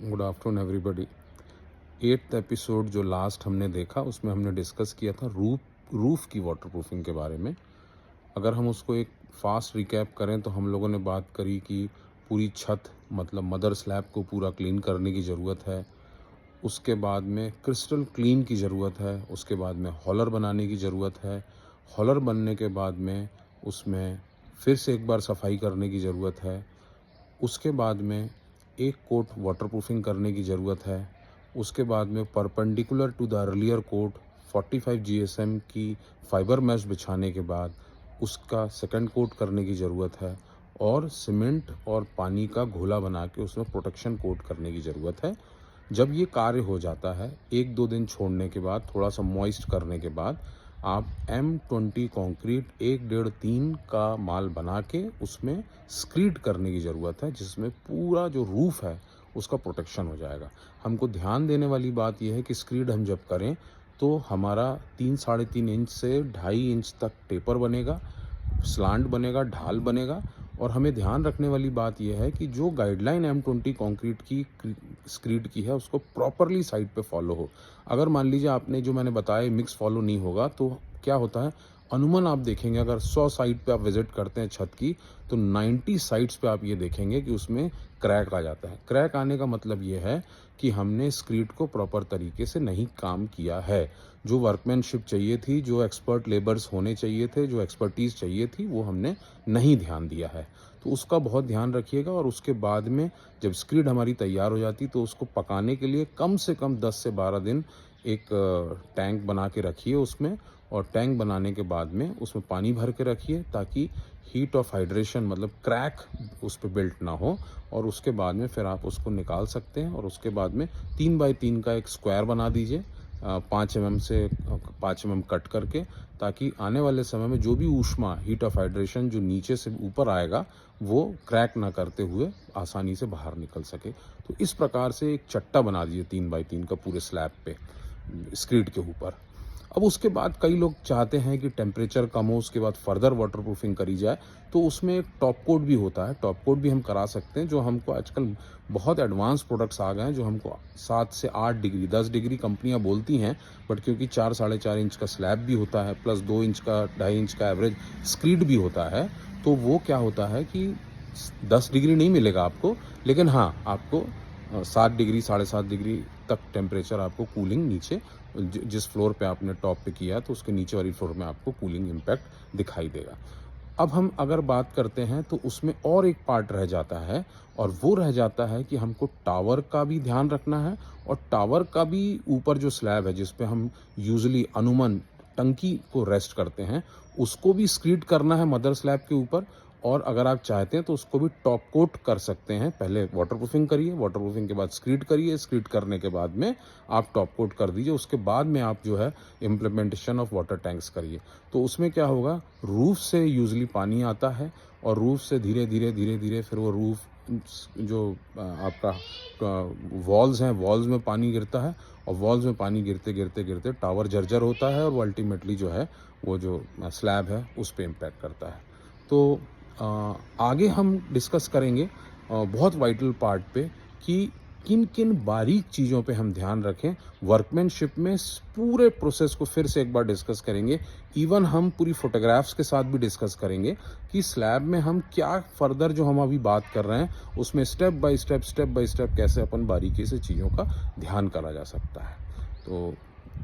Good afternoon everybody. 8th episode जो last हमने देखा उसमें हमने डिस्कस किया था रूफ़ की वाटरप्रूफिंग के बारे में। अगर हम उसको एक फास्ट रिकैप करें तो हम लोगों ने बात करी कि पूरी छत मतलब मदर स्लैब को पूरा क्लीन करने की ज़रूरत है। उसके बाद में क्रिस्टल क्लीन की ज़रूरत है। उसके बाद में हॉलर बनाने की ज़रूरत है। हॉलर बनने के बाद में उसमें फिर से एक बार सफाई करने की ज़रूरत है। उसके बाद में एक कोट वाटरप्रूफिंग करने की ज़रूरत है। उसके बाद में perpendicular to the earlier coat 45 GSM की फाइबर मैश बिछाने के बाद उसका सेकंड कोट करने की ज़रूरत है और सीमेंट और पानी का घोला बना के उसमें प्रोटेक्शन कोट करने की ज़रूरत है। जब ये कार्य हो जाता है, 1-2 दिन छोड़ने के बाद, थोड़ा सा मॉइस्ट करने के बाद आप M20 कंक्रीट 1.5-3 का माल बना के उसमें स्क्रीड करने की ज़रूरत है, जिसमें पूरा जो रूफ़ है उसका प्रोटेक्शन हो जाएगा। हमको ध्यान देने वाली बात यह है कि स्क्रीड हम जब करें तो हमारा 3-3.5 इंच से 2.5 इंच तक टेपर बनेगा, स्लांट बनेगा, ढाल बनेगा। और हमें ध्यान रखने वाली बात यह है कि जो गाइडलाइन M20 कंक्रीट की स्क्रीड की है उसको प्रॉपरली साइट पे फॉलो हो। अगर मान लीजिए आपने जो मैंने बताया मिक्स फॉलो नहीं होगा तो क्या होता है, अमूमन आप देखेंगे अगर 100 साइट पे आप विजिट करते हैं छत की तो 90 साइट्स पे आप ये देखेंगे कि उसमें क्रैक आ जाता है। क्रैक आने का मतलब ये है कि हमने स्क्रीड को प्रॉपर तरीके से नहीं काम किया है। जो वर्कमैनशिप चाहिए थी, जो एक्सपर्ट लेबर्स होने चाहिए थे, जो एक्सपर्टीज़ चाहिए थी, वो हमने नहीं ध्यान दिया है। तो उसका बहुत ध्यान रखिएगा। और उसके बाद में जब स्क्रीड हमारी तैयार हो जाती तो उसको पकाने के लिए कम से कम 10 से 12 दिन एक टैंक बना के रखिए उसमें। और टैंक बनाने के बाद में उसमें पानी भर के रखिए ताकि हीट ऑफ हाइड्रेशन मतलब क्रैक उस पर बिल्ट ना हो। और उसके बाद में फिर आप उसको निकाल सकते हैं। और उसके बाद में 3x3 का एक स्क्वायर बना दीजिए 5 mm से 5 mm कट करके, ताकि आने वाले समय में जो भी ऊष्मा हीट ऑफ हाइड्रेशन जो नीचे से ऊपर आएगा वो क्रैक ना करते हुए आसानी से बाहर निकल सके। तो इस प्रकार से एक चट्टा बना दीजिए 3x3 का पूरे स्लैब पे स्क्रीड के ऊपर। अब उसके बाद कई लोग चाहते हैं कि टेम्परेचर कम हो, उसके बाद फर्दर वाटरप्रूफिंग करी जाए, तो उसमें एक टॉप कोट भी होता है। टॉप कोट भी हम करा सकते हैं, जो हमको आजकल बहुत एडवांस प्रोडक्ट्स आ गए हैं जो हमको 7 से 8 डिग्री 10 डिग्री कंपनियां बोलती हैं, बट क्योंकि 4-4.5 इंच का स्लैब भी होता है प्लस 2 इंच का 2.5 इंच का एवरेज स्क्रीड भी होता है, तो वो क्या होता है कि 10 डिग्री नहीं मिलेगा आपको, लेकिन हाँ आपको 7 डिग्री 7.5 डिग्री तक टेम्परेचर आपको कूलिंग नीचे जिस फ्लोर पे आपने टॉप पे किया तो उसके नीचे वाली फ्लोर में आपको कूलिंग इम्पैक्ट दिखाई देगा। अब हम अगर बात करते हैं तो उसमें और एक पार्ट रह जाता है, और वो रह जाता है कि हमको टावर का भी ध्यान रखना है। और टावर का भी ऊपर जो स्लैब है जिस पे हम यूजुअली अनुमान टंकी को रेस्ट करते हैं उसको भी स्क्रीड करना है मदर स्लैब के ऊपर। और अगर आप चाहते हैं तो उसको भी टॉप कोट कर सकते हैं। पहले वाटरप्रूफिंग करिए, वाटरप्रूफिंग के बाद स्क्रीड करिए, स्क्रीड करने के बाद में आप टॉप कोट कर दीजिए। उसके बाद में आप जो है इम्प्लीमेंटेशन ऑफ वाटर टैंक्स करिए। तो उसमें क्या होगा, रूफ से यूजुअली पानी आता है और रूफ से धीरे धीरे फिर वो रूफ जो आपका वॉल्स हैं, वॉल्स में पानी गिरता है और वॉल्स में पानी गिरते टावर जर्जर होता है और वो अल्टीमेटली जो है वो जो स्लैब है उस पर इम्पैक्ट करता है। तो आगे हम डिस्कस करेंगे बहुत वाइटल पार्ट पे कि किन किन बारीक चीज़ों पे हम ध्यान रखें वर्कमैनशिप में। पूरे प्रोसेस को फिर से एक बार डिस्कस करेंगे। इवन हम पूरी फोटोग्राफ्स के साथ भी डिस्कस करेंगे कि स्लैब में हम क्या फर्दर जो हम अभी बात कर रहे हैं उसमें स्टेप बाय स्टेप कैसे अपन बारीकी से चीज़ों का ध्यान करा जा सकता है। तो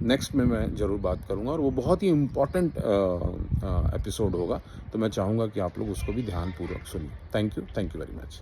नेक्स्ट में मैं ज़रूर बात करूंगा और वो बहुत ही इम्पॉर्टेंट एपिसोड होगा, तो मैं चाहूँगा कि आप लोग उसको भी ध्यानपूर्वक सुनिए। Thank you very much.